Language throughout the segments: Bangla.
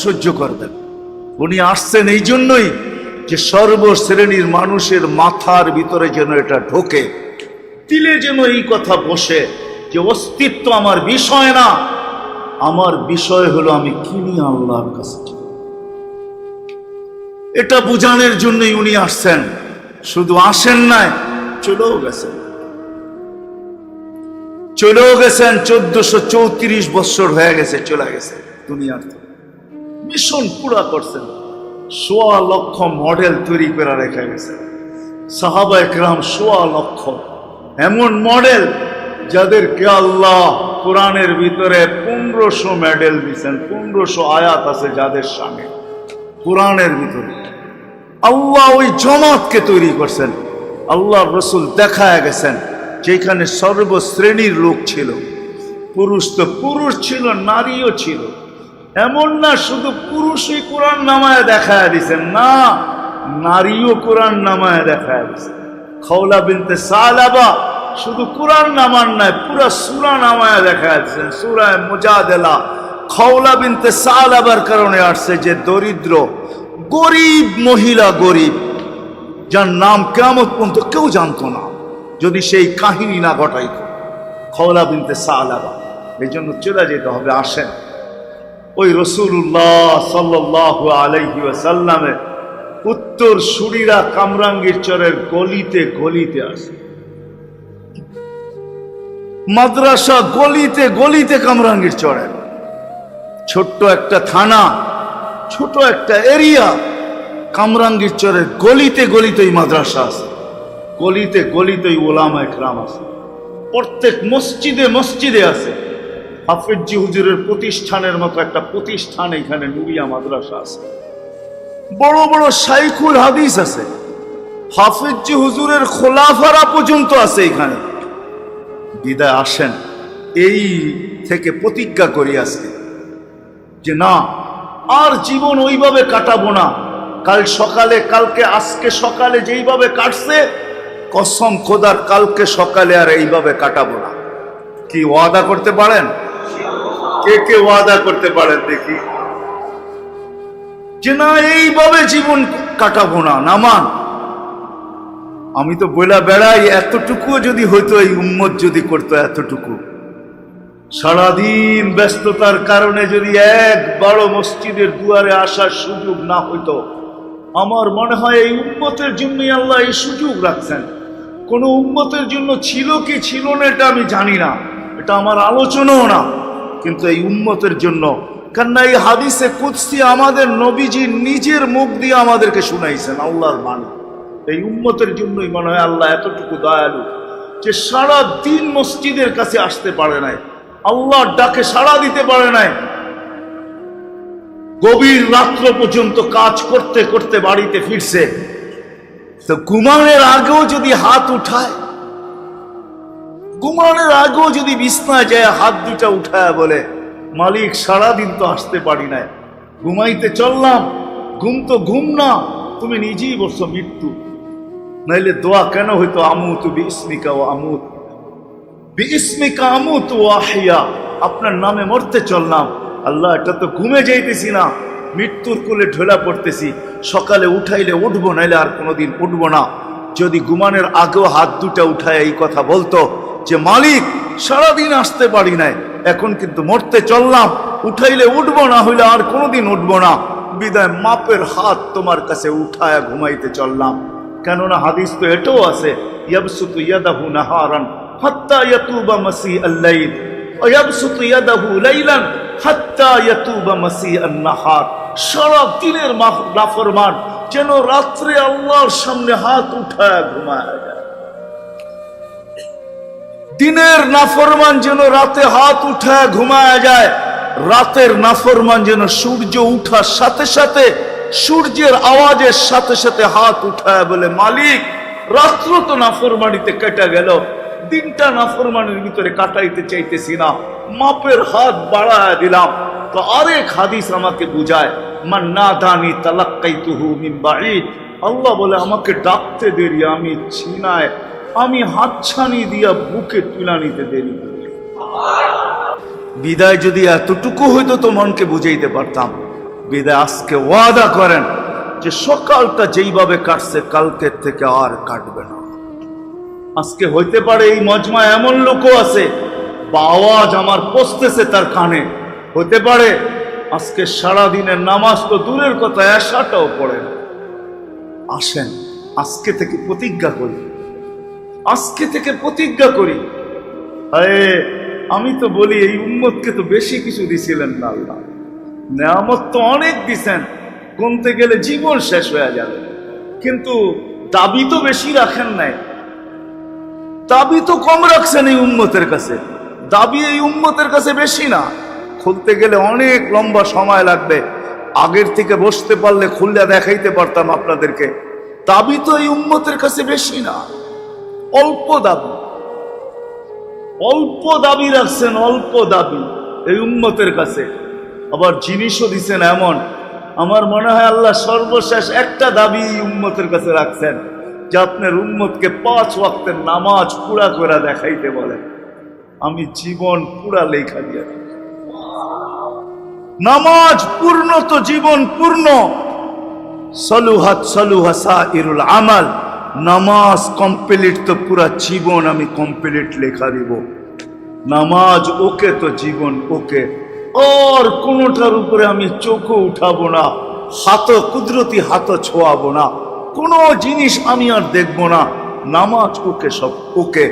সহ্য করবেন। উনি আসছেন এই জন্যই যে সর্বশ্রেণীর মানুষের মাথার ভিতরে যেন এটা ঢোকে, দিলে যেন এই কথা বসে যে অস্তিত্ব আমার বিষয় না, আমার বিষয় হলো আমি কি নিয়ে আল্লাহর কাছে। এটা বোঝানোর জন্যই উনি আসছেন, শুধু আসেন নাই, চলেও গেছেন। 1434 বছর হয়ে গেছে, চলে গেছে দুনিয়ার। মিশন পুরা করছেন, 1.25 লক্ষ মডেল তৈরি করে রেখে গেছে সাহাবা একরাম। 1.25 লক্ষ এমন মডেল যাদেরকে আল্লাহ কোরআনের ভিতরে 1500 মেডেল দিচ্ছেন। 1500 আয়াত আছে যাদের সামনে কোরআনের ভিতরে। আল্লাহ ওই জমাতকে তৈরি করছেন। আল্লাহ রসুল দেখায় গেছেন যেখানে সর্বশ্রেণীর লোক ছিল। পুরুষ তো পুরুষ ছিল, নারীও ছিল। এমন না শুধু পুরুষই কোরআন নামায় দেখায় দিছেন, না, নারীও কোরআন নামায় দেখায় দিছেন। খাওলা বিনতে সালাবা শুধু কোরআন নামান নাই, পুরা সূরা নামায় দেখায় দিছেন। সূরা মুজাদালা খাওলা বিনতে সালাবার কারণে আসছে যে দরিদ্র গরিব মহিলা, গরিব, যার নাম কিয়ামত পর্যন্ত কেউ জানতো না যদি সেই কাহিনী না ঘটাইত, খাওলা বিনতে সালাবা। এই জন্য চলে যেতে হবে। আসেন, ওই রাসূলুল্লাহ সাল্লাল্লাহু আলাইহি ওয়াসাল্লামের উত্তর সুরিরা কামরাঙ্গীর চরের গলিতে গলিতে আসে। মাদ্রাসা গলিতে গলিতে কামরাঙ্গীর চরে, ছোট্ট একটা থানা, ছোট একটা এরিয়া, কামরাঙ্গীর চরের গলিতে গলিতেই মাদ্রাসা আছে, গলিতে গলিতেই ওলামা একরাম আছে, প্রত্যেক মসজিদে মসজিদে আছে। হাফেজি হুজুরের প্রতিষ্ঠানের মতো একটা প্রতিষ্ঠান এখানে নুরিয়া মাদ্রাসা আছে। বড় বড় শাইখুল হাদিস আছে, হাফেজি হুজুরের খোলাফারা পর্যন্ত আছে এখানে। বিদায় আসেন, এই থেকে প্রতিজ্ঞা করি আজকে যে না, আর জীবন ওইভাবে কাটাবো না। কাল সকালে, কালকে, আজকে সকালে যেইভাবে কাটছে, কসম খোদার কালকে সকালে আর এইভাবে কাটাবো না। কি ওয়াদা করতে পারেন? কে কে ওয়াদা করতে পারেন দেখি যে না, এইভাবে জীবন কাটাবো না? নামান। আমি তো বইলা বেড়াই, এতটুকুও যদি হইতো, এই উম্মত যদি করতো এতটুকু, সারাদিন ব্যস্ততার কারণে যদি একবারও মসজিদের দুয়ারে আসার সুযোগ না হইতো, আমার মনে হয় এই উম্মতের জন্যই আল্লাহ এই সুযোগ রাখছেন। কোন উম্মতের জন্য ছিল কি ছিল না এটা আমি জানি না, এটা আমার আলোচনাও না, কিন্তু এই উম্মতের জন্য। কেননা এই হাদিসে কুদসি আমাদের নবীজি নিজের মুখ দিয়ে আমাদেরকে শুনাইছেন আল্লাহর বাণী। এই উম্মতের জন্যই মনে হয় আল্লাহ এতটুকু দয়ালু যে সারা দিন মসজিদের কাছে আসতে পারে নাই, আল্লাহর ডাকে সাড়া দিতে পারে নাই, গভীর রাত্র পর্যন্ত কাজ করতে করতে বাড়িতে ফিরছে। তো ঘুমানোর আগেও যদি হাত উঠায়, ঘুমানোর আগেও যদি বিছনায় যায় হাত দুটা উঠায় বলে, মালিক সারাদিন তো আসতে পারি নাই, ঘুমাইতে চললাম, ঘুম তো ঘুম না, তুমি নিজেই বলছো মৃত্যু, নাইলে দোয়া কেন হইতো? আমুতু বিইসমিকা ওয়া আমুত, বিইসমিকা আমুত ওয়া আহইয়া, আপনার নামে মরতে চললাম। আল্লাহ, এটা তো ঘুমে যাইতেছি না, মৃত্যুর কোলে ঢোলা পড়তেছি, সকালে উঠাইলে উঠবো, নাইলে আর কোনোদিন উঠবো না। যদি ঘুমানোর আগেও হাত দুটা উঠায় এই কথা বলতো যে মালিক সারাদিন আসতে পারি নাই, এখন কিন্তু মরতে চললাম, উঠাইলে উঠবো, না হইলে আর কোনোদিন উঠবো না, বিদায় মাপের হাত তোমার কাছে উঠায় ঘুমাইতে চললাম। কেননা হাদিস তো এটাও আছে, ইয়াবসুতু ইয়াদাহু নাহারান হাত্তা ইয়াতুবা মাসিআল লাইল ওয়া ইয়াবসুতু ইয়াদাহু লাইলান হাত্তা ইয়াতুবা মাসিআন নাহার। সারা দিনের নাফরমান যেন রাত্রে আল্লাহর সামনে হাত উঠায় ঘুমায় যায়, দিনের নাফরমান যেন রাতে হাত উঠায় ঘুমায় যায়, রাতের নাফরমান যেন সূর্য উঠার সাথে সাথে, সূর্যের আওয়াজের সাথে সাথে হাত উঠায় বলে, মালিক রাত্র তো নাফরমানিতে কেটে গেল, দিনটা নাফরমানির ভিতরে কাটাইতে চাইতেছি না, মাপের হাত বাড়ায় দিলাম। তো আরেক হাদিস আমাকে বুঝায়, মান নাদানি তালাক্কাইতুহু মিন বাঈদ, আল্লাহ বলে আমাকে ডাকতে দেরি, আমি ছিনায়, আমি হাতছানি দিয়া বুকে তুলা নিতে দেরি। বিদায় যদি এতটুকু হইতো তো মনকে বুঝাইতে পারতাম, বিদায় আজকে ওয়াদা করেন যে সকালটা যেইভাবে কাটছে কালকের থেকে আর কাটবে না। আজকে হইতে পারে এই মজমা এমন লোকও আছে বা আওয়াজ আমার পৌঁছতেছে তার কানে, হতে পারে আজকে সারাদিনের নামাজ তো দূরের কথা, এশাটাও পড়ে না। আসেন আজকে থেকে প্রতিজ্ঞা করি, আজকে থেকে প্রতিজ্ঞা করি। আমি তো বলি এই উম্মতকে তো বেশি কিছু দিছিলেন না আল্লাহ, নেয়ামত তো অনেক দিছেন, গুনতে গেলে জীবন শেষ হয়ে যাবে, কিন্তু দাবি তো বেশি রাখেন নাই, দাবি তো কম রাখছেন এই উম্মতের কাছে। দাবি এই উম্মতের কাছে বেশি না, খুলতে গেলে অনেক লম্বা সময় লাগবে, আগের থেকে বসতে পারলে খুললে দেখাইতে পারতাম আপনাদেরকে। দাবি তো এই উম্মতের কাছে বেশি না, অল্প দাবি, অল্প দাবি রাখছেন, অল্প দাবি এই উম্মতের কাছে। আবার জিনিসও দিচ্ছেন এমন, আমার মনে হয় আল্লাহ সর্বশেষ একটা দাবি উম্মতের কাছে রাখছেন যে আপনার উম্মতকে 5 ওয়াক্তের নামাজ পুরা করে দেখাইতে বলেন। আমি জীবন পুরা লেখা দিয়ে, নামাজ পূর্ণ তো জীবন পূর্ণ, সলুহাত সলুহা সাইরুল আমাল, নামাজ কমপ্লিট তো পুরা জীবন আমি কমপ্লিট লেখা দিব। নামাজ ওকে তো জীবন ওকে, আর কোনটার উপরে আমি চোখও উঠাবো না, হাত কুদরতি হাত ছোঁয়াবো না, কোনো জিনিস আমি আর দেখবো না, নামাজ ওকে, সব ওকে।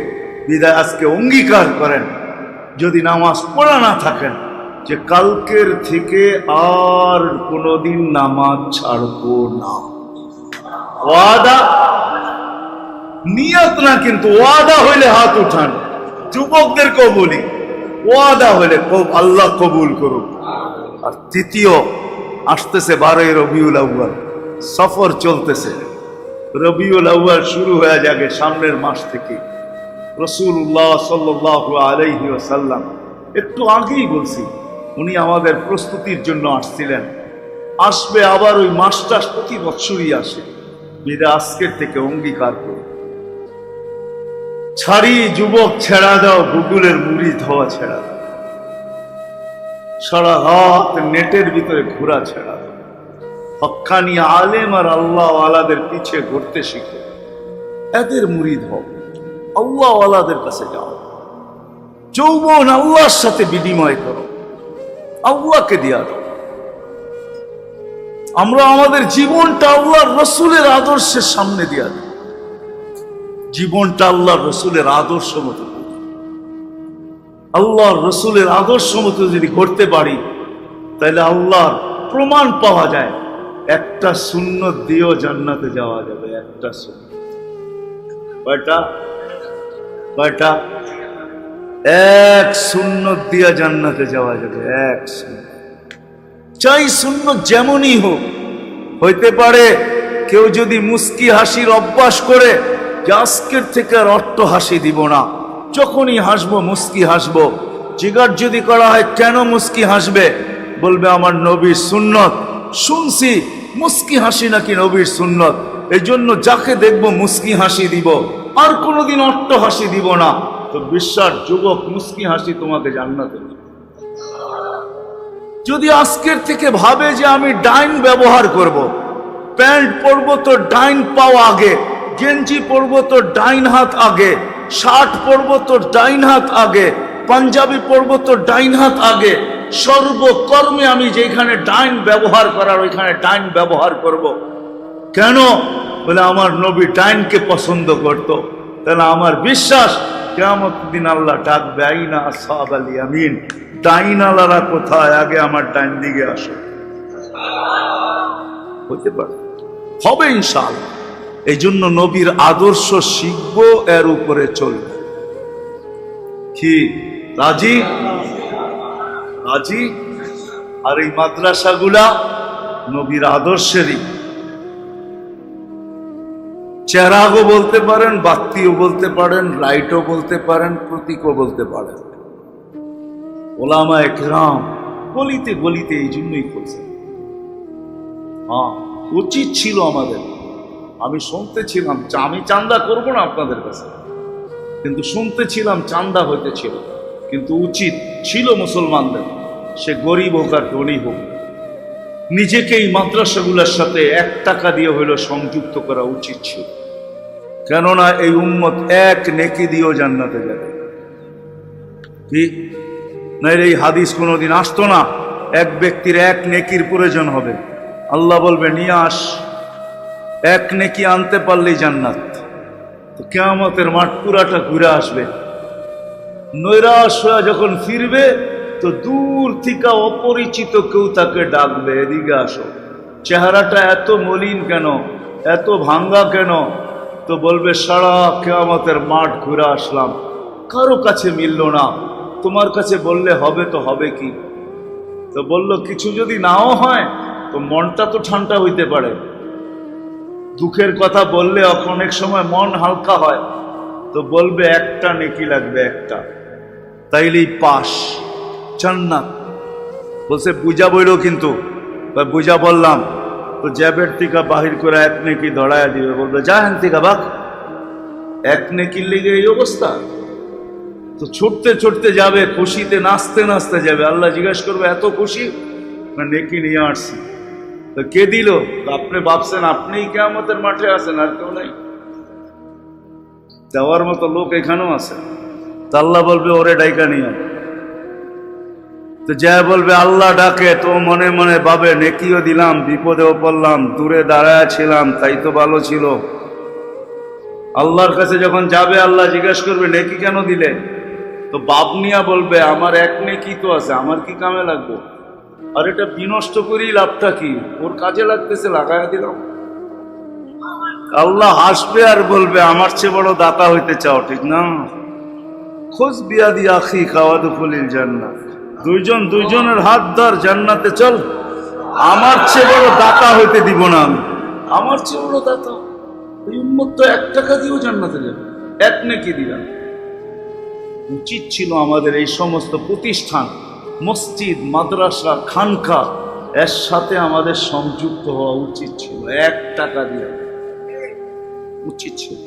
বিদায় আজকে অঙ্গীকার করেন যদি নামাজ পড়া না থাকেন যে কালকের থেকে আর কোনোদিন নামাজ ছাড়বো না। ওয়াদা, নিয়ত না কিন্তু ওয়াদা হইলে হাত উঠান। যুবকদেরকেও বলি, ওয়াদা হইলে আল্লাহ কবুল করুক। আর তৃতীয় আসতেছে 12 রবিউল আউয়াল, সফর চলতেছে, রবিউল আউয়াল শুরু হয়ে যাবে সামনের মাস থেকে। রাসূলুল্লাহ সাল্লাল্লাহু আলাইহি ওয়াসাল্লাম একটু আগেই বলছি উনি আমাদের প্রস্তুতির জন্য আসছিলেন, আসবে আবার ওই মাসটা প্রতি বছরই আসে। বিদায় আজকের থেকে অঙ্গীকার করুন, ছাড়ি যুবক ছেড়া দাও, গুগলের মুড়ি ধোয়া ছেড়া দাও, সারা রাত নেটের ভিতরে ঘোরা ছেড়া দাও, হক্কানি আলেম আর আল্লাহ ওয়ালাদের পিছে ঘুরতে শিখো, এদের মুরিদ হও, আল্লাহ ওয়ালাদের কাছে যাও। যৌবন আল্লাহর সাথে বিনিময় করো, আল্লাহকে দিয়া দাও। আমরা আমাদের জীবনটা আল্লাহর রসুলের আদর্শের সামনে দিয়া দিই, জীবনটা আল্লাহর রসুলের আদর্শ মতো, আল্লাহর রসুলের আদর্শ মতো যদি করতে পারি তাহলে আল্লাহর প্রমাণ পাওয়া যায়। একটা সুন্নত দিয়েও জান্নাতে যাওয়া যাবে, একটা সুন্নত। কয়টা? কয়টা? এক সুন্নত দিয়ে জান্নাতে যাওয়া যাবে, এক সুন্নত। চাই সুন্নত যেমনই হোক, হইতে পারে কেউ যদি মুস্কি হাসির অভ্যাস করে যে আজকের থেকে আর অট্ট হাসি দিব না, যখনই হাসবো মুস্কি হাসবো, জিজ্ঞাসা যদি করা হয় কেন মুস্কি হাসবে, বলবে আমার নবীর সুন্নত, শুনছি মুস্কি হাসি নাকি নবীর সুন্নত, এই জন্য যাকে দেখবো মুস্কি হাসি দিব, আর কোনোদিন অট্ট হাসি দিব না। তো বিশ্বাস যুবক, মুস্কি হাসি তোমাকে জান্নাতে দিবে। যদি আজকের থেকে ভাবে যে আমি ডাইন ব্যবহার করব, প্যান্ট পরবো তো ডাইন পাও আগে, গেঞ্জি পরবো তো ডাইন হাত আগে, শার্ট পরবো তো ডাইন হাত আগে, পাঞ্জাবি পরবো তো ডাইন হাত আগে, সর্বকর্মে আমি যেখানে ডাইন ব্যবহার করার ওইখানে ডাইন ব্যবহার করব। কেন? বলে আমার নবী ডাইনকে পছন্দ করত। তাহলে আমার বিশ্বাস কিয়ামত দিন আল্লাহ ডাকবে, আইনা আসহাবাল ইয়ামিন, ডাইন আলারা কোথায়, আগে আমার ডাইন দিকে আসো। হতে পারে, হবে ইনশাআল্লাহ। এই জন্য নবীর আদর্শ শিখবো, এর উপরে চলবে। কি রাজি? রাজি? আর এই মাদ্রাসাগুলা নবীর আদর্শেরই, চেরাগও বলতে পারেন, বাত্তিও বলতে পারেন, লাইটও বলতে পারেন, প্রতীকও বলতে পারেন। ওলামায়ে কেরাম গলিতে গলিতে এই জন্যই করছেন। হ্যাঁ, উচিত ছিল আমাদের। আমি শুনতেছিলাম, আমি চান্দা করব না আপনাদের কাছে, কিন্তু শুনতেছিলাম চান্দা হইতেছিল, কিন্তু উচিত ছিল মুসলমানদের, সে গরিব হোক আর ধনী হোক, নিজেকেই মাদ্রাসাগুলোর সাথে 1 টাকা দিয়ে হইল সংযুক্ত করা উচিত ছিল। কেননা এই উম্মত 1 নেকি দিয়েও জান্নাতে যাবে। কি নাইলে এই হাদিস কোনোদিন আসতো না। এক ব্যক্তির 1 নেকির প্রয়োজন হবে, আল্লাহ বলবে নিয়ে আস, 1 নেকি আনতে পারলেই জান্নাত। তো কিয়ামতের মাঠ পুরাটা ঘুরে আসবে। নৈরাশ হয়ে যখন ফিরবে তো দূর থেকে অপরিচিত কেউ তাকে ডাকবে, এদিকে আসো। চেহারাটা এত মলিন কেন, এত ভাঙ্গা কেন? তো বলবে সারা কিয়ামতের মাঠ ঘুরে আসলাম, কারো কাছে মিলল না। তোমার কাছে বললে হবে তো হবে কি? তো বলল কিছু যদি নাও হয় তো মনটা তো ঠান্ডা হইতে পারে। দুঃখের কথা বললে অনেক সময় মন হালকা হয়। তো বলবে 1টা নেকি লাগবে, 1টা, তাইলেই পাস জান্নাত। বলছে বুঝা বইল, কিন্তু বুঝা বললাম তো জ্যাবের থেকে বাহির করে 1 নেকি ধরাইয়া দিবে, বলবে যা হেন থেকে বাক, 1 নেকির লেগে এই অবস্থা। তো ছুটতে ছুটতে যাবে, খুশিতে নাচতে নাচতে যাবে। আল্লাহ জিজ্ঞাসা করবে এত খুশি? না, নেকি নিয়ে আসছি। তো কে দিল? আপনি ভাবছেন আপনিই কিয়ামতের মাঠে আছেন, আর কেউ নাই। দেওয়ার মতো লোক এখানেও আছে। তো আল্লাহ বলবে ওরে ডাইকা নিয়ে। তো যা বলবে আল্লাহ ডাকে, তো মনে মনে ভাবে নেকিও দিলাম, বিপদেও পড়লাম, দূরে দাঁড়ায় ছিলাম, তাই তো ভালো ছিল। আল্লাহর কাছে যখন যাবে আল্লাহ জিজ্ঞাসা করবে নেকি কেন দিলে? তো বাপ নিয়া বলবে আমার 1 নেকি তো আছে, আমার কি কামে লাগবে? আর এটা বিনষ্ট করি লাভটা কি? ওর কাজে লাগতেছে, লাগাই দিলাম। আল্লাহ হাসবে আর বলবে আমার চেয়ে বড় দাতা হইতে চাও, ঠিক না? খোঁজ বিয়া দিয়া আখি খাওয়াদু ফুলিল জান্নাত। দুইজন দুইজনের হাত ধর, জান্নাতে চল। আমার চেয়ে বড় দাতা হইতে দিব না আমি। আমার চেয়ে বড় দাতা এই উম্মত তো 1 টাকা দিয়েও জান্নাতে যাবে, 1 নেকি দিলাম। উচিত ছিল আমাদের এই সমস্ত প্রতিষ্ঠান, মসজিদ, মাদ্রাসা, খানকা এর সাথে আমাদের সংযুক্ত হওয়া উচিত ছিল। 1 টাকা দিয়ে উচিত ছিল।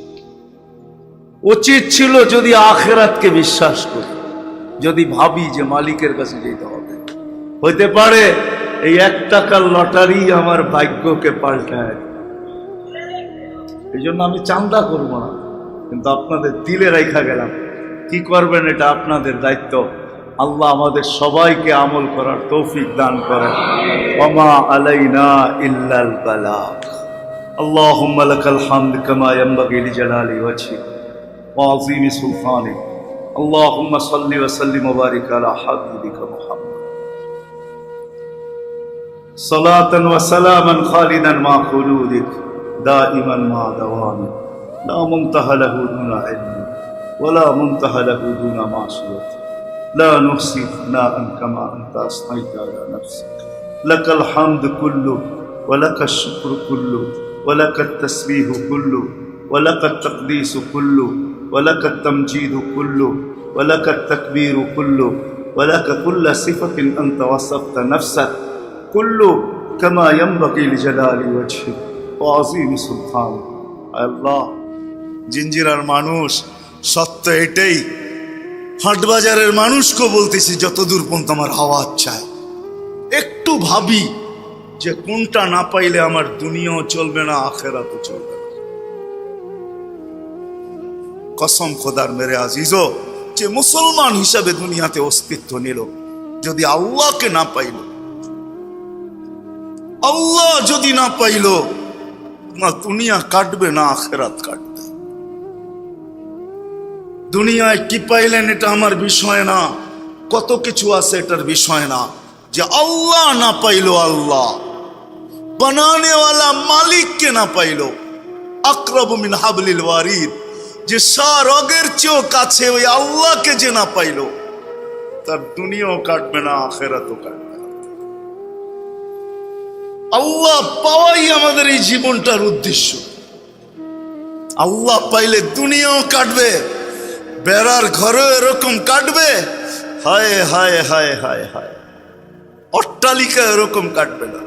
উচিত ছিল যদি আখিরাতকে বিশ্বাস করি, যদি ভাবি যে মালিকের কাছে যেতে হবে। হইতে পারে এই 1 টাকার লটারি আমার ভাগ্যকে পাল্টায়। এই জন্য আমি চান্দা করব না, কিন্তু আপনাদের দিলে রাখা গেলাম। কি করবেন এটা আপনাদের দায়িত্ব। আল্লাহ আমাদের সবাইকে আমল করার তৌফিক দান করেন। ওমা আলাইনা ইল্লাল বালাগ। আল্লাহুম্মা লাকাল হামদ কামা ইয়ানবাগি লিজালালি ওয়াজহিক ওয়া আযীমি সুলতানিক। আল্লাহুম্মা সাল্লি ওয়া সাল্লিম ওয়া বারিক আলা হাবিবিকা মুহাম্মদ সালাতান ওয়া সালামান খালিদান মা খুলুদিক দাইমান মা দাওয়ামিক লা মুনতাহা লাহু দুনা ইলমি ولا منتهى له دون معصيته لا نحصي ثناء كما أنت أثنيت على نفسك لك الحمد كله ولك الشكر كله ولك التسبيح كله ولك التقديس كله ولك التمجيد كله ولك التكبير كله ولك كل صفة أنت وصفت نفسك كله كما ينبغي لجلال وجهك وعظيم سلطانك الله জিঞ্জিরার মানুষ সত্য এটাই। হাটবাজারের মানুষকে বলতেছি যতদূর পর্যন্ত আমার আওয়াজ চায়, একটু ভাবি যে কোনটা না পাইলে আমার দুনিয়াও চলবে না, আখেরাতও চলবে না। কসম খোদার মেরে আজিজো, যে মুসলমান হিসাবে দুনিয়াতে অস্তিত্ব নিল, যদি আল্লাহকে না পাইল, আল্লাহ যদি না পাইল, না দুনিয়া কাটবে না আখেরাত কাটবে। দুনিয়ায় কি পাইলেন এটা আমার বিষয় না, কত কিছু আছে এটার বিষয় না। যে আল্লাহ না পাইলো, আল্লাহ বানানেওয়ালা মালিককে না পাইলো, আকরাবু মিন হাবলিল ওয়ারিদ, যে রগের চেয়েও কাছে ওই আল্লাহকে যে না পাইলো, তার দুনিয়াও কাটবে না, আখেরাতও কাটবে না। আল্লাহ পাওয়াই আমাদের এই জীবনটার উদ্দেশ্য। আল্লাহ পাইলে দুনিয়াও কাটবে, বেড়ার ঘরে এরকম কাটবে, হায় হায় হায় হায় হায়। অট্টালিকা এরকম কাটবে না,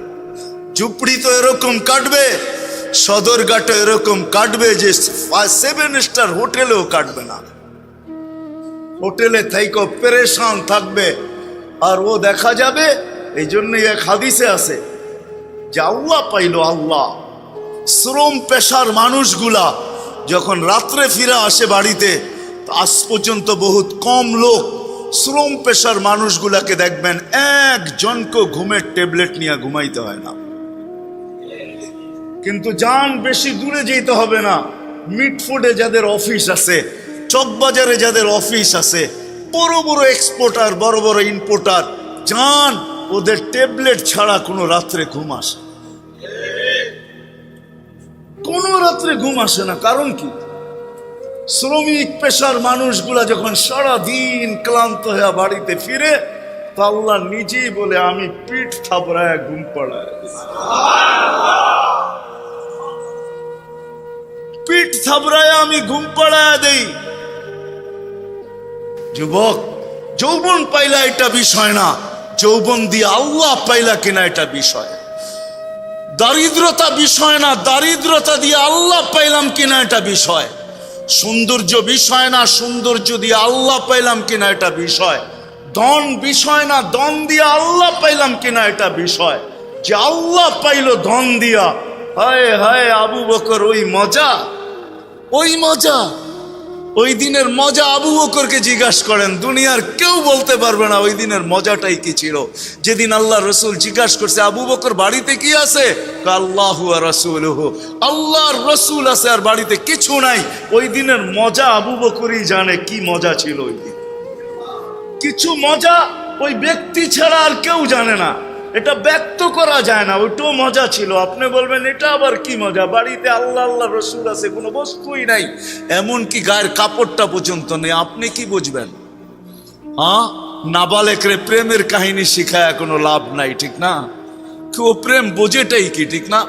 ঝুপড়ি তো এরকম কাটবে, সদরঘাটে এরকম কাটবে যে 7 স্টার হোটেলেও কাটবে না। হোটেলে থাইকো পেরেশান থাকবে, আর ও দেখা যাবে। এই জন্যই এক হাদিসে আছে, যে আল্লাহ পাইলো আল্লাহ। শ্রম পেশার মানুষগুলা যখন রাত্রে ফিরে আসে বাড়িতে, আজ পর্যন্ত বহুত কম লোক শ্রম পেশার মানুষগুলাকে দেখবেন একজনকে ঘুমের ট্যাবলেট নিয়ে ঘুমাইতে হয় না। কিন্তু যান বেশি দূরে যেতে হবে না, মিটফুডে যাদের অফিস আছে, চকবাজারে যাদের অফিস আছে, বড় বড় এক্সপোর্টার, বড় বড় ইম্পোর্টার, যান ওদের ট্যাবলেট ছাড়া কোনো রাত্রে ঘুম আসে, কোনো রাত্রে ঘুম আসে না। কারণ কি? শ্রমিক পেশার মানুষগুলা যখন সারা দিন ক্লান্ত হয়ে বাড়িতে ফিরে, তো আল্লাহ নিজেই বলে আমি পিঠ থাবড়ায় ঘুম পড়ায়, পিঠ থাবড়ায় আমি ঘুম পড়ায় দেই। যুবক, যৌবন পাইলা এটা বিষয় না, যৌবন দিয়ে আল্লাহ পাইলা কিনা এটা বিষয়। দারিদ্রতা বিষয় না, দারিদ্রতা দিয়ে আল্লাহ পাইলাম কিনা এটা বিষয়। সৌন্দর্য বিষয় না, সৌন্দর্য দিয়ে আল্লাহ পাইলাম কিনা এটা বিষয়। ধন বিষয় না, ধন দিয়ে আল্লাহ পাইলাম কিনা এটা বিষয়। যে আল্লাহ পাইল ধন দিয়া, হায় হায় আবু বকর ওই মজা, ওই মজা, ওই দিনের মজা আবু বকরকে জিজ্ঞাসা করেন, দুনিয়ার কেউ বলতে পারবে না ওই দিনের মজাটাই কি ছিল। যেদিন আল্লাহ রসুল জিজ্ঞাসা করছে আবু বকর বাড়িতে কি আছে, আল্লাহু ওয়া রাসূলুহু, আল্লাহর রসুল আছে আর বাড়িতে কিছু নাই। ওই দিনের মজা আবু বকরই জানে কি মজা ছিল ওই দিন। কিছু মজা ওই ব্যক্তি ছাড়া আর কেউ জানে না, এটা ব্যক্ত করা যায় না, ওইটাও মজা ছিল। আপনি বলবেন এটা আবার কি মজা, বাড়িতে আল্লাহ আল্লাহ রসুল আছে, কোনো বস্তুই নাই, এমনকি গায়ের কাপড়টা পর্যন্ত নেই, আপনি কি বুঝবেন? হ্যাঁ, নাবালেকরে প্রেমের কাহিনী শিখায় কোনো লাভ নাই, ঠিক না? কেউ প্রেম বোঝেটাই কি, ঠিক না?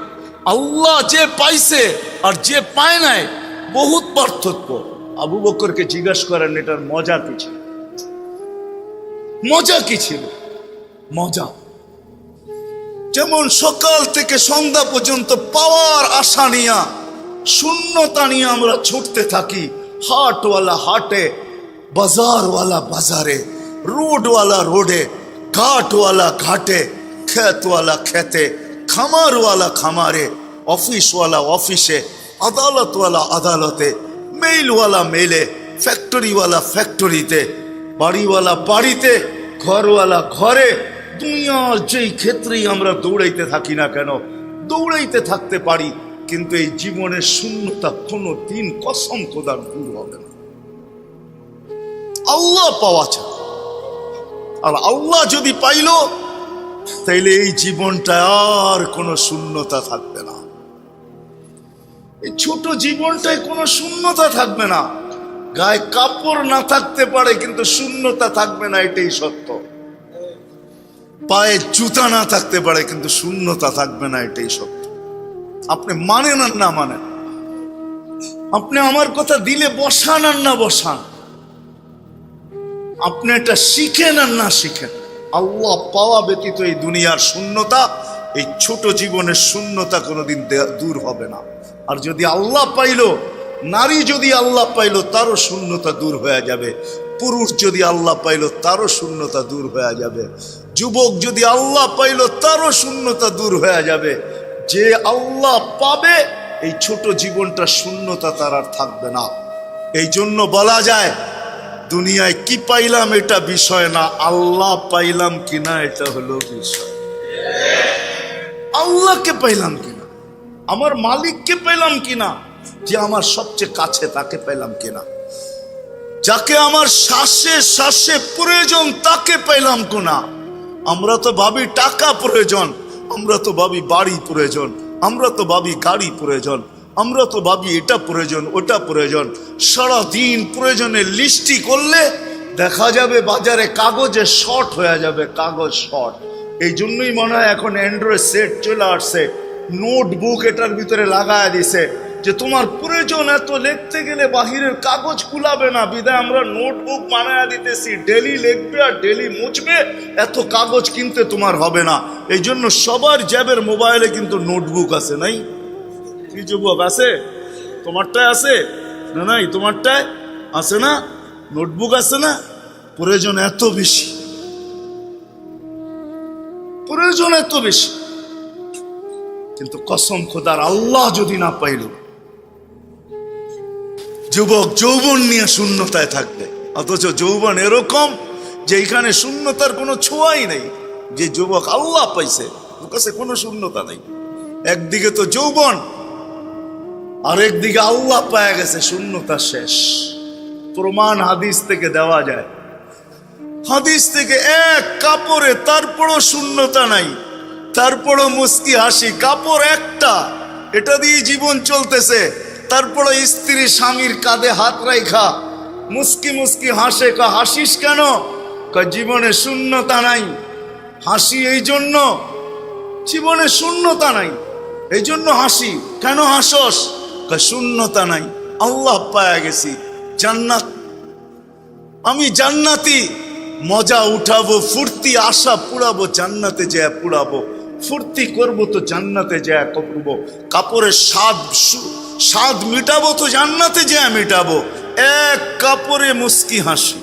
আল্লাহ যে পাইছে আর যে পায় নাই বহুত পার্থক্য। আবু বকরকে জিজ্ঞাসা করেন এটার মজা কি ছিল, মজা কি ছিল? মজা যেমন সকাল থেকে সন্ধ্যা পর্যন্ত পাওয়ার আশা নিয়া, শূন্যতা নিয়ে আমরা ছুটতে থাকি। হাটওয়ালা হাটে, বাজারওয়ালা বাজারে, রোডওয়ালা রোডে, ঘাটওয়ালা ঘাটে, খেতওয়ালা খেতে, খামারওয়ালা খামারে, অফিসওয়ালা অফিসে, আদালতওয়ালা আদালতে, মেইলওয়ালা মেইলে, ফ্যাক্টরিওয়ালা ফ্যাক্টরিতে, বাড়িওয়ালা বাড়িতে, ঘরওয়ালা ঘরে। দুনিয়ার যেই ক্ষেত্রেই আমরা দৌড়াইতে থাকি না কেন, দৌড়াইতে থাকতে পারি, কিন্তু এই জীবনের শূন্যতা কোনো দিন কসম খোদার দূর হবে না আল্লাহ পাওয়া ছাড়া। আর আল্লাহ যদি পাইল, তাইলে এই জীবনটা আর কোনো শূন্যতা থাকবে না। এই ছোট জীবনটায় কোনো শূন্যতা থাকবে না। গায়ে কাপড় না থাকতে পারে কিন্তু শূন্যতা থাকবে না, এটাই সত্য। পায়ে জুতা না থাকতে পারে কিন্তু শূন্যতা থাকবে না, এটাই সত্য। আপনি মানেন আর না মানেন, আপনি আমার কথা দিলে বসান আর না বসান, আপনি এটা শিখেন আর না শিখেন, আল্লাহ পাওয়া ব্যতীত এই দুনিয়ার শূন্যতা, এই ছোট জীবনের শূন্যতা কোনোদিন দূর হবে না। আর যদি আল্লাহ পাইল, নারী যদি আল্লাহ পাইল, তারও শূন্যতা দূর হয়ে যাবে। পুরুষ যদি আল্লাহ পাইল, তারও শূন্যতা দূর হয়ে যাবে। যুবক যদি আল্লাহ পাইল, তারও শূন্যতা দূর হয়ে যাবে। যে আল্লাহ পাবে, এই ছোট জীবনটা শূন্যতা তার আর থাকবে না। এই জন্য বলা যায়, দুনিয়ায় কি পাইলাম এটা বিষয় না, আল্লাহ পাইলাম কিনা এটা হলো বিষয়। আল্লাহকে পাইলাম কিনা, আমার মালিককে পেলাম কিনা, যে আমার সবচেয়ে কাছে তাকে পেলাম কিনা, যাকে আমার শ্বাসে শ্বাসে প্রয়োজন তাকে পেলাম কিনা। আমরা তো ভাবি টাকা প্রয়োজন, আমরা তো ভাবি বাড়ি প্রয়োজন, আমরা তো ভাবি গাড়ি প্রয়োজন, আমরা তো ভাবি এটা প্রয়োজন ওটা প্রয়োজন। সারাদিন প্রয়োজনের লিস্টি করলে দেখা যাবে বাজারে কাগজে শর্ট হয়ে যাবে, কাগজ শর্ট। এই জন্যই মনে হয় এখন অ্যান্ড্রয়েড সেট চলে আসছে, নোটবুক এটার ভিতরে লাগায় দিছে, যে তোমার প্রয়োজন এত লিখতে গেলে বাহিরের কাগজ কুলাবে না, বিদায় আমরা নোটবুক বানায় দিতেছি, ডেলি লিখবে আর ডেলি মুছবে, এত কাগজ কিনতে তোমার হবে না। এই জন্য সবার জ্যাবের মোবাইলে কিন্তু নোটবুক আছে, নাই? কি যুবক আছে? তোমারটায় আছে না? নাই, তোমারটায় আছে না? নোটবুক আছে না? প্রয়োজন এত বেশি, প্রয়োজন এত বেশি। কিন্তু কসম খোদার, আল্লাহ যদি না পাইল, যুবক যৌবন নিয়ে শূন্যতায় থাকবে। অথচ যৌবন এরকম যে এখানে শূন্যতার কোনো ছোঁয়াই নেই। যে যুবক আল্লাহ পাইছে ওর কাছে কোনো শূন্যতা নেই। একদিকে তো যৌবন, আর একদিকে আল্লাহ পায়া গেছে, শূন্যতা শেষ। প্রমাণ হাদিস থেকে দেওয়া যায়। হাদিস থেকে এক কাপড়ে তারপরও শূন্যতা নাই, তারপরও মুস্কি হাসি, কাপড় একটা, এটা দিয়ে জীবন চলতেছে। তারপরে স্ত্রী স্বামীর কাঁধে হাত রাইখা মুস্কি মুস্কি হাসে। হাসিস কেন? জীবনে শূন্যতা নাই। হাসি এই জন্য, জীবনে শূন্যতা নাই এই জন্য হাসি। কেন হাসস? শূন্যতা নাই, আল্লাহ পায়া গেছি, জান্নাত, আমি জান্নাতি, মজা উঠাবো, ফুর্তি আশা পুরাবো, জান্নাতে যায় পুরাবো, ফুর্তি করবো তো জান্নাতে যায় করবো, কাপড়ের স্বাদ মিটাবো তো জান্নাতে যায় মিটাবো। এক কাপড়ে মুস্কি হাসি,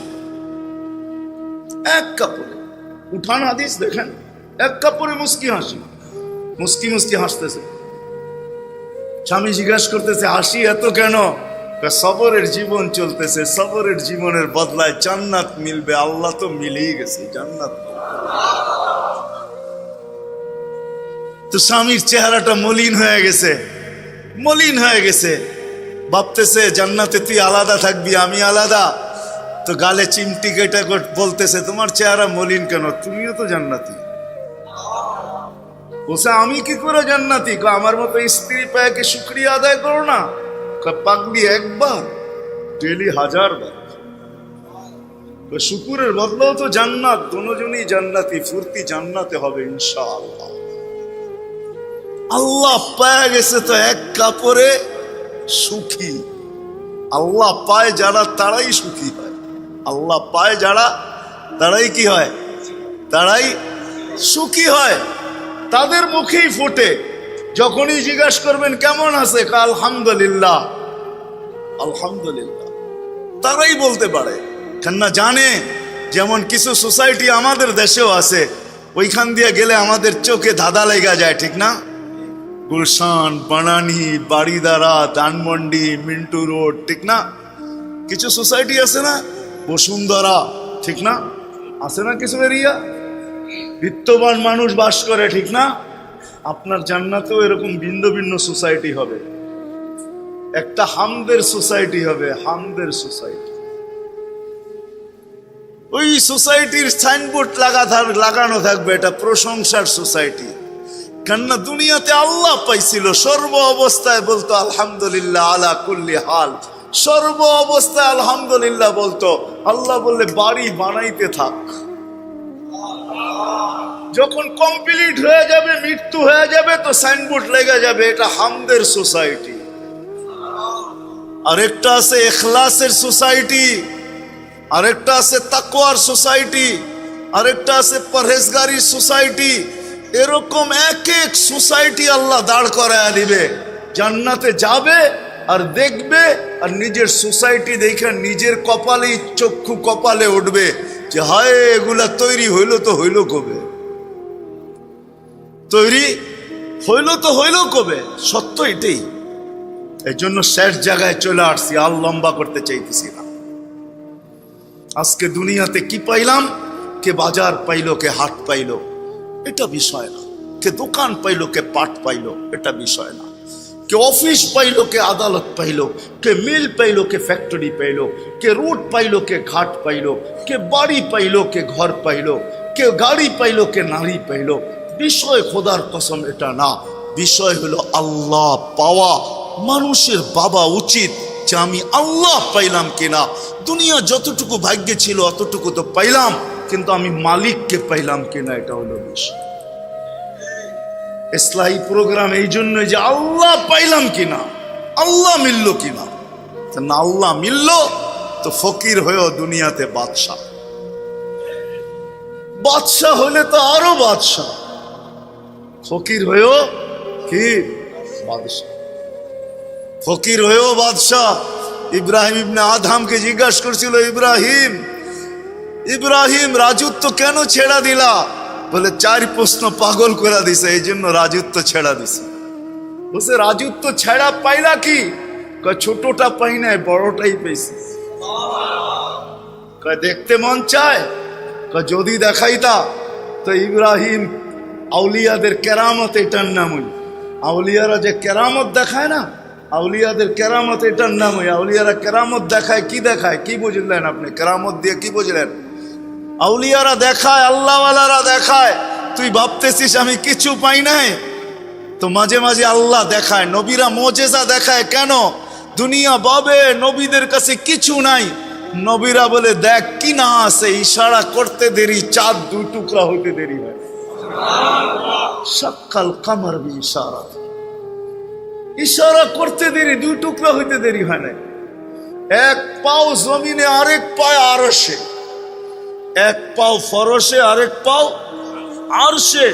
এক কাপড়ে। উঠান হাদিস দেখেন, এক কাপড়ে মুস্কি হাসি, মুস্কি মুস্কি হাসতেছে। স্বামী জিজ্ঞাসা করতেছে হাসি এত কেন? সবরের জীবন চলতেছে, সবরের জীবনের বদলায় জান্নাত মিলবে। আল্লাহ তো মিলেই গেছে, জান্নাত। তো স্বামীর চেহারাটা মলিন হয়ে গেছে, মলিন হয়ে গেছে। ভাবতেছে জান্নাতে তুই আলাদা থাকবি, আমি আলাদা। তো গালে চিমটি কেটে বলতেছে তোমার চেহারা মলিন কেন? তুমিও তো জান্নাতি। বলছে আমি কি করে জান্নাতি? আমার মতো স্ত্রী পায় কি শুকরিয়া আদায় করো না? পাগলি একবার, ডেলি 1000 বার। শুকুরের বদলাও তো জান্নাত, দুজনই জান্নাতি, ফুর্তি জান্নাতে হবে ইনশাআল্লাহ। আল্লাহ পায় গেছে তো এক কাপড়ে সুখী। আল্লাহ পায় যারা তারাই সুখী হয়। আল্লাহ পায় যারা তারাই কি হয়? তারাই সুখী হয়। তাদের মুখেই ফোটে। যখনই জিজ্ঞাসা করবেন কেমন আছে, আলহামদুলিল্লাহ, আলহামদুলিল্লাহ, তারাই বলতে পারে। কেননা জানে, যেমন কিছু সোসাইটি আমাদের দেশেও আছে, ওইখান দিয়ে গেলে আমাদের চোখে ধাঁধা লেগে যায়, ঠিক না? গুলশান, বানানি, বাড়িদারা, ধানমন্ডি, মিন্টু রোড, ঠিক না? কিছু সোসাইটি আছে না, বসুন্ধরা, ঠিক না? আছে না কিছু এরিয়া, বিত্তবান মানুষ বাস করে, ঠিক না? আপনার জান্নাতেও এরকম ভিন্ন ভিন্ন সোসাইটি হবে। একটা হামদের সোসাইটি হবে, হামদের সোসাইটি। ওই সোসাইটির সাইনবোর্ড লাগানো থাকবে, এটা প্রশংসার সোসাইটি। কেননা দুনিয়াতে আল্লাহ পাইছিল, সর্ব অবস্থায় বলতো আলহামদুলিল্লাহ আলা কুল্লি হাল, সর্ব অবস্থায় আলহামদুলিল্লাহ বলতো। আল্লাহ বললে বাড়ি বানাইতে থাক, যখন কমপ্লিট হয়ে যাবে, মৃত্যু হয়ে যাবে, তো সাইনবোর্ড লেগে যাবে এটা হামদের সোসাইটি। আরেকটা আছে ইখলাসের সোসাইটি, আরেকটা আছে তাকওয়ার সোসাইটি, আরেকটা আছে পরহেজগারির সোসাইটি। এরকম এক এক সোসাইটি আল্লাহ দাঁড় করায় দিবে। জান্নাতে যাবে আর দেখবে, আর নিজের সোসাইটি দেখে নিজের কপালেই চক্ষু কপালে উঠবে যে হায়, এগুলা তৈরি হইলো তো হইলো কবে, তৈরি হইলো তো হইলো কবে। সত্য এটাই। এই জন্য শেষ জায়গায় চলে আসছি, আর লম্বা করতে চাইতেছি না। আজকে দুনিয়াতে কি পাইলাম? কে বাজার পাইলো, কে হাট পাইলো, এটা বিষয় না। কে দোকান পাইলো, কে পাট পাইলো, এটা বিষয় না। কে অফিস পাইলো, কে আদালত পাইলো, কে মিল পাইলো, কে ফ্যাক্টরি পাইলো, কে রোড পাইলো, কে ঘাট পাইলো, কে বাড়ি পাইলো, কে ঘর পাইলো, কে গাড়ি পাইলো, কে নারী পাইলো, বিষয় খোদার কসম এটা না। বিষয় হলো আল্লাহ পাওয়া। মানুষের ভাবা উচিত যে আমি আল্লাহ পাইলাম কিনা। দুনিয়া যতটুকু ভাগ্যে ছিল অতটুকু তো পাইলাম, কিন্তু আমি মালিককে পাইলাম কিনা, এটা হলো বিষয়। ইসলাহি প্রোগ্রাম এই জন্য যে আল্লাহ পাইলাম কিনা, আল্লাহ মিলল কিনা। না আল্লাহ মিলল তো ফকির হয়েও দুনিয়াতে বাদশাহ। বাদশাহ হলে তো আরো বাদশাহ, ফকির হয়েও কি বাদশাহ, ফকির হয়েও বাদশাহ। ইব্রাহিম ইবনে আদহামকে জিজ্ঞাসা করছিল, ইব্রাহিম, ইব্রাহিম রাজত্ব কেন ছেড়া দিলা? বলে 4 প্রশ্ন পাগল করে দিছে, এই জন্য রাজত্ব ছেড়া দিছে। বসে রাজত্ব ছেড়া পাইলা কি? ছোটটা পাই নাই, বড়টাই পেয়েছি। দেখতে মন চায়, যদি দেখাইতা তো ইব্রাহিম আউলিয়াদের কেরামত, এটার নামই আউলিয়ারা যে কেরামত দেখায় না, আউলিয়াদের কেরামত এটার নামই। আউলিয়ারা কেরামত দেখায়, কি দেখায়? কি বুঝলেন আপনি? কেরামত দিয়ে কি বুঝলেন? আউলিয়ারা দেখায়, আল্লাহওয়ালারা দেখায়। তুই ভাবতেছিস আমি কিছু পাই নাই, তো মাঝে মাঝে আল্লাহ দেখায়। নবীরা মোজেজা দেখায় কেন? দুনিয়া ভাবে নবীদের কাছে কিছু নাই, নবীরা বলে দেখ কি না আছে। ইশারা করতে দেরি, চাঁদ দুই টুকরা হইতে দেরি হয়। সাক্কাল কামার বি ইশারা, ইশারা করতে দেরি, দুই টুকরা হইতে দেরি হয় না। এক পাও জমিনে, আরেক পায় আরশে। এক পাও ফরশে, আরেক পাও আরশে।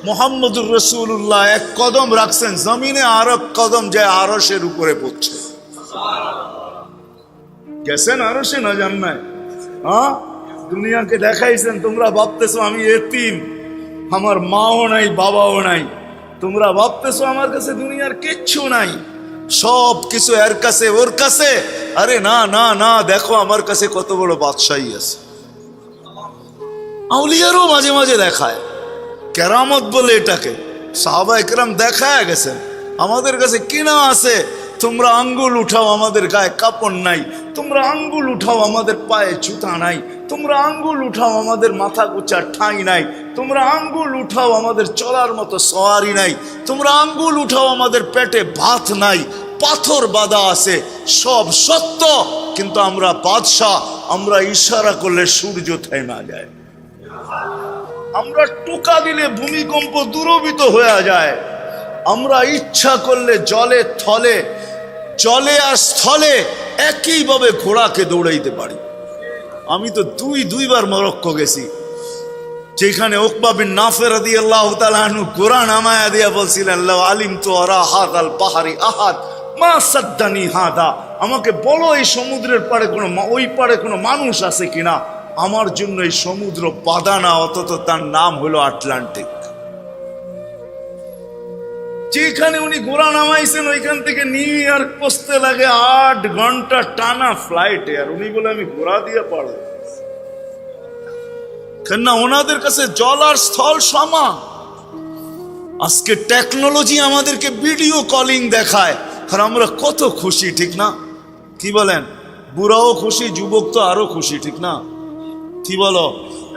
মুহাম্মদুর রাসূলুল্লাহ এক কদম রাখছেন জমিনে, আরেক কদম যায় আরশের উপরে পড়ছে। গেছেন আরশে না জান নাই? হ্যাঁ, দুনিয়াকে দেখাইছেন। তোমরা ভাবতেছো আমি এতিম, আমার মাও নাই বাবাও নাই। তোমরা ভাবতেছো আমার কাছে দুনিয়ার কিচ্ছু নাই, সব কিছু এর কাছে, ওর কাছে। আরে না না না, দেখো আমার কাছে কত বড় বাদশাহী আছে। আউলিয়ারও মাঝে মাঝে দেখায়, কেরামত বলে এটাকে। সাহাবায়ে কেরাম দেখায় গেছেন, আমাদের কাছে কিনা আছে। তোমরা আঙ্গুল উঠাও, আমাদের গায়ে কাপড় নাই। তোমরা আঙ্গুল উঠাও, আমাদের পায়ে জুতা নাই। তোমরা আঙ্গুল উঠাও, আমাদের মাথা গোছার ঠাঁই নাই। তোমরা আঙ্গুল উঠাও, আমাদের চলার মতো সওয়ারি নাই। তোমরা আঙ্গুল উঠাও, আমাদের পেটে ভাত নাই, পাথর বাঁধা আছে। সব সত্য, কিন্তু আমরা বাদশাহ। আমরা ইশারা করলে সূর্য থেমে যায়, আমরা টোকা দিলে ভূমিকম্প দূরভূত হয়ে যায়। আমরা ইচ্ছা করলে জলে থলে, জলে আর স্থলে একইভাবে ঘোড়াকে দৌড়াইতে পারি। আমি তো দুইবার মরক্কো গেছি, যেখানে উকবা বিন নাফে রাদিয়াল্লাহু তাআলা আনহু ঘোড়া নামায়া দিয়া বলছিলেন, লাউ আলিমতু আরা হাদাল পাহাড়ি আহাদ মা সাদ্দানি হাদা। আমাকে বলো এই সমুদ্রের পাড়ে কোনো, ওই পাড়ে কোনো মানুষ আছে কিনা, আমার জন্য এই সমুদ্র বাধা না। অথচ তার নাম হলো আটলান্টিক। যেখানে উনি ঘোড়া নামাইছেন ওইখান থেকে নিউ ইয়র্ক পৌঁছতে লাগে 8 ঘন্টা টানা ফ্লাইটে, আর উনি বলে আমি ঘোড়া দিয়ে পারবো। কেন না, ওনাদের কাছে জল আর স্থল সমান। আজকে টেকনোলজি আমাদেরকে ভিডিও কলিং দেখায়, আর আমরা কত খুশি, ঠিক না? কি বলেন? বুড়াও খুশি, যুবক তো আরো খুশি, ঠিক না? কি বলো?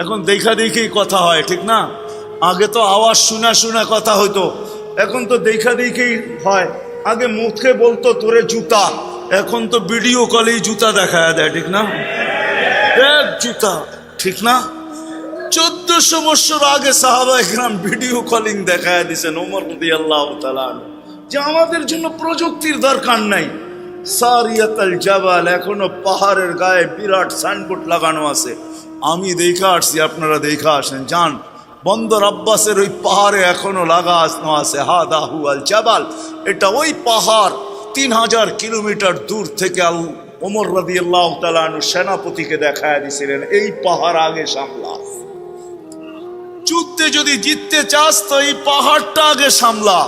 এখন দেখা দেখেই কথা হয়, ঠিক না? আগে তো আওয়াজ শোনা শোনা কথা হইতো, এখন তো দেখা দেখেই হয়। আগে মুখে বলতো তোরে জুতা, এখন তো ভিডিও কলেই জুতা দেখায় দেয়, ঠিক না? দেখ জুতা, ঠিক না? 1400 বছর আগে সাহাবায়ে কেরাম ভিডিও কলিং দেখায় দিয়েছেন ওমর রাদিয়াল্লাহু তাআলা, যে আমাদের জন্য প্রযুক্তির দরকার নাই। সারিয়াতুল জাবাল, এখনো পাহাড়ের গায়ে বিরাট সাইনবোর্ড লাগানো আছে। আমি দেখা আসছি, আপনারা দেখা আসেন, যান। বন্দর আব্বাসের ওই পাহাড়ে এখনো লাগানো আছে হাদা হুয়াল জাবাল। এটা ওই পাহাড় 3000 কিলোমিটার দূর থেকে ওমর রাদিয়াল্লাহু তাআলা আনহু সেনাপতিকে দেখায় দিয়েছিলেন, এই পাহাড় আগে সামলা। যুদ্ধে যদি জিততে চাস তো এই পাহাড়টা আগে সামলা,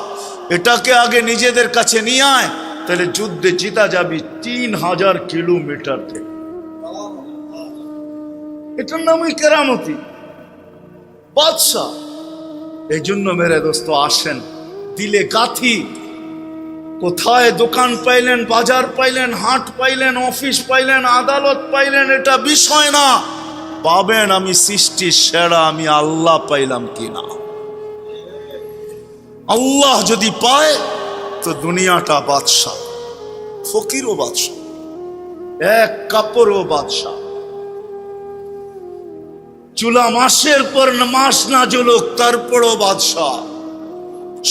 এটাকে আগে নিজেদের কাছে নিয়ে আয়, তাহলে যুদ্ধে জিতা যাবি 3000 কিলোমিটার থেকে। এটার নামই কেরামতি, বাদশাহ। এই জন্য মেরে দোস্ত আসেন, দিলে গাথি। কোথায় দোকান পাইলেন, বাজার পাইলেন, হাট পাইলেন, অফিস পাইলেন, আদালত পাইলেন, এটা বিষয় না। পাবেন আমি সৃষ্টি সেরা, আমি আল্লাহ পাইলাম কিনা। আল্লাহ যদি পায় তো দুনিয়াটা বাদশাহ, ফকিরও বাদশাহ, এক কাপড়ও বাদশাহ। চুলা মাসের পর মাস না জ্বলুক তারপরও বাদশাহ।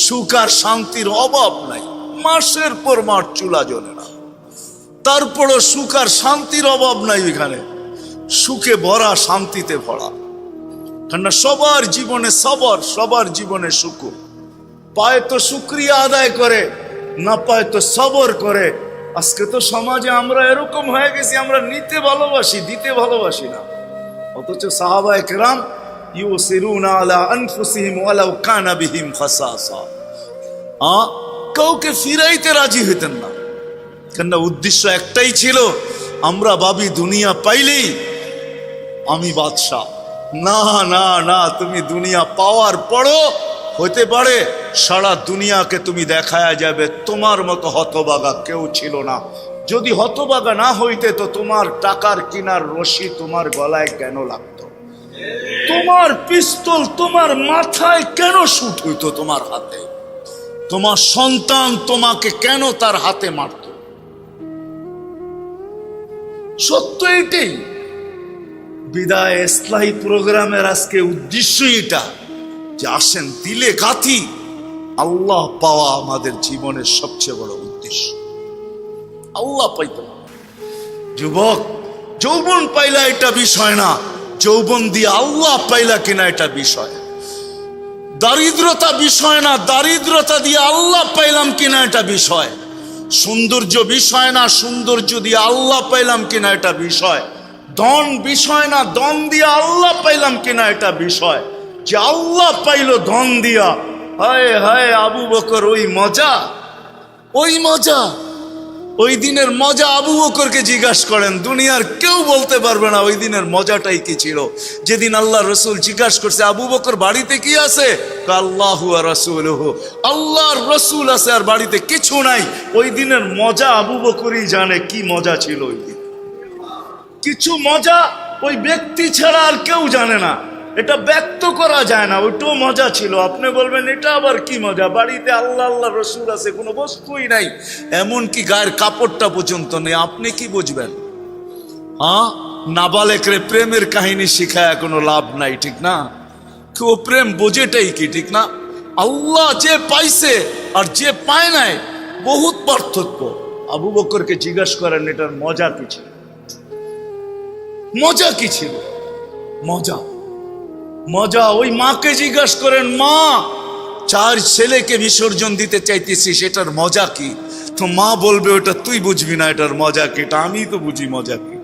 সুখ আর শান্তির অভাব নাই, মাসের পর মাস চুলা জ্বলে না, তারপরও সুখ আর শান্তির অভাব নাই। এখানে সুখে ভরা, শান্তিতে ভরা। কেননা সবার জীবনে সবর, সবার জীবনে সুখ। পায় তো শুকরিয়া আদায় করে, না পায় তো সবর করে। আজকে তো সমাজে আমরা এরকম হয়ে গেছি, আমরা নিতে ভালোবাসি, দিতে ভালোবাসি না। অথচ সাহাবায়ে কেরাম ইউসিরুনা আলা আনফুসিহিম ওয়ালাউ কানা বিহিম খাসাসা। কাউকে ফিরাইতে রাজি হইতেন না, কেননা উদ্দেশ্য একটাই ছিল, আমরা ভাবি দুনিয়া পাইলেই আমি বাদশাহ। না না না, তুমি দুনিয়া পাওয়ার পরও হতে পারে সারা দুনিয়াকে তুমি দেখায়া যাবে তোমার মতো হতবাগা কেউ ছিল না। যদি হতবাগা না হইতে তো তোমার টাকার কিনার রশি তোমার গলায় কেন লাগতো? তোমার পিস্তল তোমার মাথায় কেন শুট হইতো তোমার হাতে? তোমার সন্তান তোমাকে কেন তার হাতে মারত? সত্য এটাই। বিদায় ইসলাহি প্রোগ্রামের আজকে উদ্দেশ্য এটা যে আসেন দিলে গাথি, আল্লাহ পাওয়া আমাদের জীবনের সবচেয়ে বড় উদ্দেশ্য। আল্লাহ পাইতে যুবক, যৌবন পাইলা এটা বিষয় না, যৌবন দিয়ে আল্লাহ পাইলা কিনা এটা বিষয়। দারিদ্রতা বিষয় না, দারিদ্রতা দিয়ে আল্লাহ পাইলাম কিনা এটা বিষয়। সৌন্দর্য বিষয় না, সৌন্দর্য দিয়ে আল্লাহ পাইলাম কিনা এটা বিষয়। ধন বিষয় না, ধন দিয়ে আল্লাহ পাইলাম কিনা এটা বিষয়। যে আল্লাহ পাইল ধন দিয়া, হায় হায় আবু বকর ওই মজা, ওই মজা, ওই দিনের মজা আবু বকরকে জিজ্ঞাসা করেন, দুনিয়ার কেউ বলতে পারবে না ওই দিনের মজাটাই কি ছিল। যেদিন আল্লাহ রসুল জিজ্ঞাসা করছে আবু বকর বাড়িতে কি আছে, আল্লাহু ওয়া রাসূলুহু, আল্লাহর রসুল আছে আর বাড়িতে কিছু নাই। ওই দিনের মজা আবু বকরই জানে কি মজা ছিল ওই দিন। কিছু মজা ওই ব্যক্তি ছাড়া আর কেউ জানে না, এটা ব্যক্ত করা যায় না, ওইটাও মজা ছিল। আপনি বলবেন এটা আবার কি মজা, বাড়িতে আল্লাহ আল্লাহ রসুল আছে, কোনো বস্তুই নাই, এমনকি গায়ের কাপড়টা পর্যন্ত নেই, আপনি কি বুঝবেন? হ্যাঁ, নাবালেকরে প্রেমের কাহিনী শিখায় কোনো লাভ নাই, ঠিক না? কেউ প্রেম বোঝেটাই কি, ঠিক না? আল্লাহ যে পাইছে আর যে পায় নাই বহুত পার্থক্য। আবু বকরকে জিজ্ঞাসা করেন এটার মজা কি ছিল, মজা কি ছিল? মজা মজা ওই মাকে জিজ্ঞাসা করেন, মা 4 ছেলেকে বিসর্জন দিতে চাইতেছি, সেটার মজা কি? তো মা বলবে ওটা তুই বুঝবি না, এটার মজা কি, এটা আমি তো বুঝি মজা কি।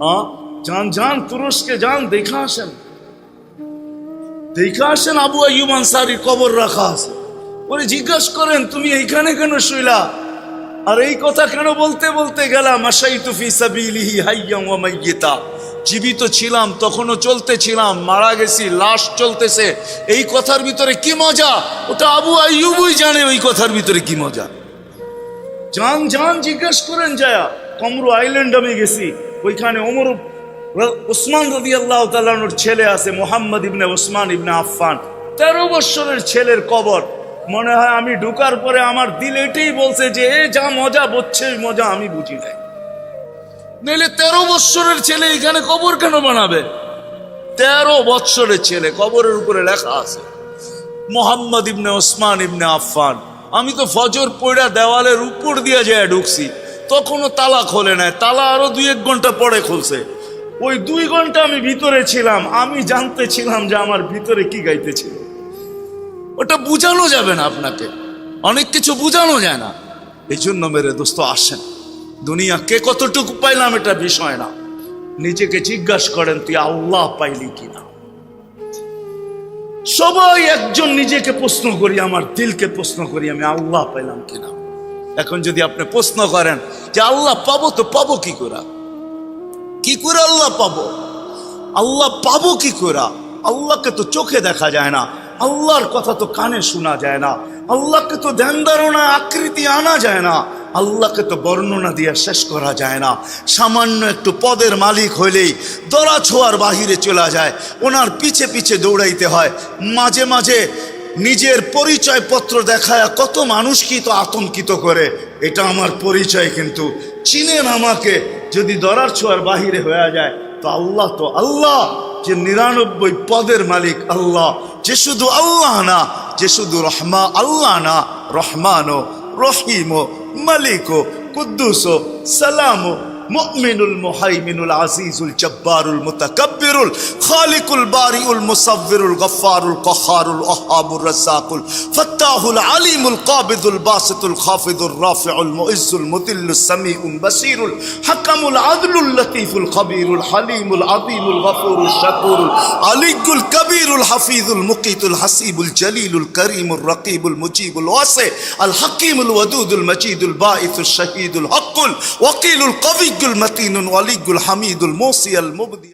হ্যাঁ, যান যান তুরস্কে যান, দেখা আসেন, দেখা আসেন। আবু আইয়ুব আনসারীর কবর রাখা আছে, ওরে জিজ্ঞাসা করেন তুমি এইখানে কেন শুইলা, আর এই কথা কেন বলতে বলতে গেলাম, আশাইতু ফি সাবিলিহি হাইয়াম ওয়া মাইয়িতা, জীবিত ছিলাম তখনও চলতেছিলাম, মারা গেছি লাশ চলতেছে, এই কথার ভিতরে কি মজা? ওটা আবু আইয়ুবই জানে ওই কথার ভিতরে কি মজা। যান যান জিজ্ঞাসা করেন যায়া। কমরু আইল্যান্ড আমি গেছি, ওইখানে ওসমান রাদিয়াল্লাহু তাআলা আনহুর ছেলে আছে, মুহাম্মদ ইবনে ওসমান ইবনে আফফান, 13 বছরের ছেলের কবর। মনে হয় আমি ঢুকার পরে আমার দিল এটাই বলছে যে এ যা মজা বুঝছে মজা আমি বুঝি নাই। নইলে 13 বছরের ছেলে এখানে কবর কেন বানাবে? 13 বছরের ছেলে, কবরের উপরে লেখা আছে মুহাম্মদ ইবনে ওসমান ইবনে আফফান। আমি তো ফজর পড়া দেওয়ালের উপর দিয়ে যায় ঢুকছি, তখনও তালা খোলে নাই, তালা আরো 2-1 ঘন্টা পরে খুলছে। ওই 2 ঘন্টা আমি ভিতরে ছিলাম, আমি জানতে ছিলাম যে আমার ভিতরে কি গাইতেছিল। ওটা বুঝানো যাবে না আপনাকে, অনেক কিছু বুঝানো যায় না। এই জন্য মেরে দোস্ত আসেন, দুনিয়া কে কতটুকু পাইলাম এটা বিষয় না, নিজেকে জিজ্ঞাসা করেন তুই আল্লাহ পাইলি কিনা। সবাই একজন নিজেকে প্রশ্ন করি, আমার দিলকে প্রশ্ন করি আমি আল্লাহ পাইলাম কিনা। এখন যদি আপনি প্রশ্ন করেন যে আল্লাহ পাবো, তো পাবো কি করে? কি করে আল্লাহ পাবো? আল্লাহ পাবো কি করে? আল্লাহকে তো চোখে দেখা যায় না, আল্লাহর কথা তো কানে শোনা যায় না, আল্লাহকে তো ধ্যান ধারণা আকৃতি আনা যায় না, আল্লাহকে তো বর্ণনা দিয়ে শেষ করা যায় না। সামান্য একটু পদের মালিক হইলেই দরা ছোঁয়ার বাহিরে চলে যায়, ওনার পিছে পিছে দৌড়াইতে হয়। মাঝে মাঝে নিজের পরিচয় পত্র দেখায় কত মানুষকেই তো আতঙ্কিত করে, এটা আমার পরিচয়, কিন্তু চিনেন আমাকে। যদি দরার ছোঁয়ার বাহিরে হয়ে যায় তো আল্লাহ যে 99 পদের মালিক আল্লাহ, যে শুধু আল্লাহ না, যে শুধু আল্লাহ না, রহমানও রহিমও মালিকও কুদ্দুসও সালামও মুমিনুল মুহাইমিনুল আজিজুল জব্বারুল মুতাকাব্বির মুদাব্বিরুল খালিকুল বারিউল মুসাব্বিরুল গফফারুল কহ্হারুল ওয়াহ্হাবুর রাজ্জাকুল ফাত্তাহুল আলিমুল কাবিদুল বাসিতুল খাফিদুর রাফিউল মুইজ্জুল মুদিল্লুস সামিউল বাসিরুল হাকামুল আদলুল লতীফুল খবীরুল হালিমুল আযীমুল গফুরুশ শাকুরুল আলিয়ুল কবীরুল হাফিজুল মুকিতুল হাসিবুল জলিলুল করিমুর রকিবুল মুজিবুল ওয়াসি আল হাকিমুল ওয়াদুদুল মজিদুল বাঈসুশ শাহীদুল হকুল ওয়াকিলুল কবিয়্যুল মতিনুল ওয়ালিয়ুল হামিদুল মুসিয়াল মুবদি